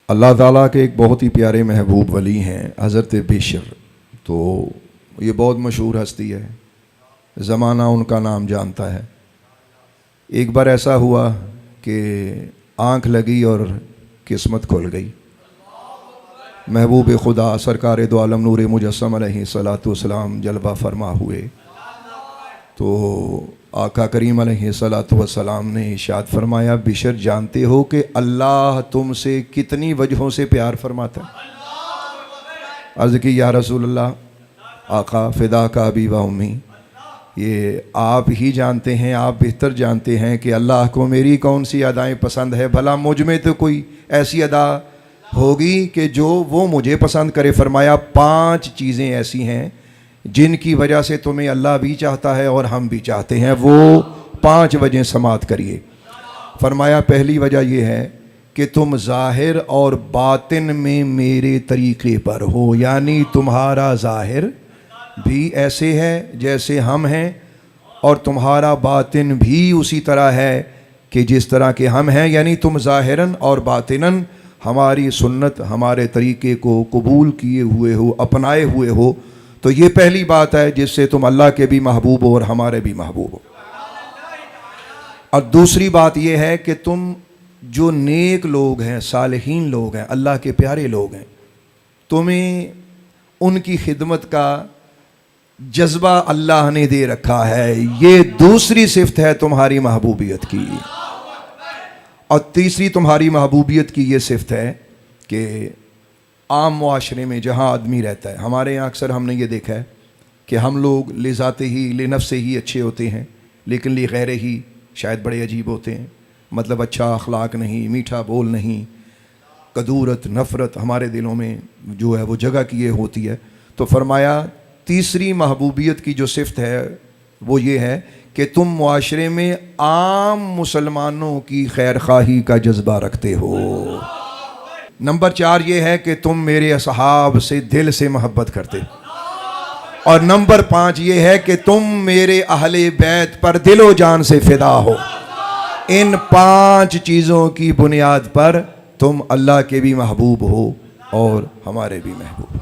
اللہ ताला के एक बहुत ही प्यारे महबूब वली हैं हज़रत बिशर। तो ये बहुत मशहूर हस्ती है, ज़माना उनका नाम जानता है। एक बार ऐसा हुआ कि आँख लगी और किस्मत खुल गई। महबूब खुदा सरकार दो आलम नूर मुजस्सम अलैहिस्सलातु वस्सलाम जलवा फरमा हुए। तो आका करीम अलैहिस्सलातु वस्सलाम ने इरशाद फरमाया, बिशर जानते हो कि अल्लाह तुमसे कितनी वजहों से प्यार फरमाता है? अर्ज़ की या रसूल अल्लाह, आका फ़िदा का अबी व उम्मी, ये आप ही जानते हैं, आप बेहतर जानते हैं कि अल्लाह को मेरी कौन सी अदाएँ पसंद है। भला मुझ में तो कोई ऐसी अदा होगी कि जो वो मुझे पसंद करे। फरमाया 5 चीज़ें ऐसी हैं जिनकी वजह से तुम्हें अल्लाह भी चाहता है और हम भी चाहते हैं, वो 5 वजह समात करिए। फरमाया पहली वजह ये है कि तुम ज़ाहिर और बातिन में मेरे तरीक़े पर हो, यानी तुम्हारा ज़ाहिर भी ऐसे है जैसे हम हैं और तुम्हारा बातिन भी उसी तरह है कि जिस तरह के हम हैं। यानी तुम ज़ाहिरन और बातिनन हमारी सुन्नत, हमारे तरीक़े को कबूल किए हुए हो, अपनाए हुए हो। तो ये पहली बात है जिससे तुम अल्लाह के भी महबूब हो और हमारे भी महबूब हो। और दूसरी बात ये है कि तुम जो नेक लोग हैं, सालिहीन लोग हैं, अल्लाह के प्यारे लोग हैं, तुम्हें उनकी खिदमत का जज्बा अल्लाह ने दे रखा है। ये दूसरी सिफत है तुम्हारी महबूबियत की। और तीसरी तुम्हारी महबूबियत की ये सिफत है कि आम मुआशरे में जहाँ आदमी रहता है, हमारे यहाँ अक्सर हमने ये देखा है कि हम लोग ले ज़ाते ही ले नफ्स से ही अच्छे होते हैं, लेकिन ले गैरे ही शायद बड़े अजीब होते हैं। मतलब अच्छा अखलाक नहीं, मीठा बोल नहीं, कदूरत नफ़रत हमारे दिलों में जो है वो जगह किए होती है। तो फरमाया तीसरी महबूबियत की जो सिफत है वो ये है कि तुम मुआशरे में आम मुसलमानों की खैर खाही का जज्बा रखते हो। नंबर 4 ये है कि तुम मेरे असहाब से दिल से मोहब्बत करते हो। और नंबर 5 ये है कि तुम मेरे अहले बैत पर दिलो जान से फिदा हो। इन 5 चीज़ों की बुनियाद पर तुम अल्लाह के भी महबूब हो और हमारे भी महबूब।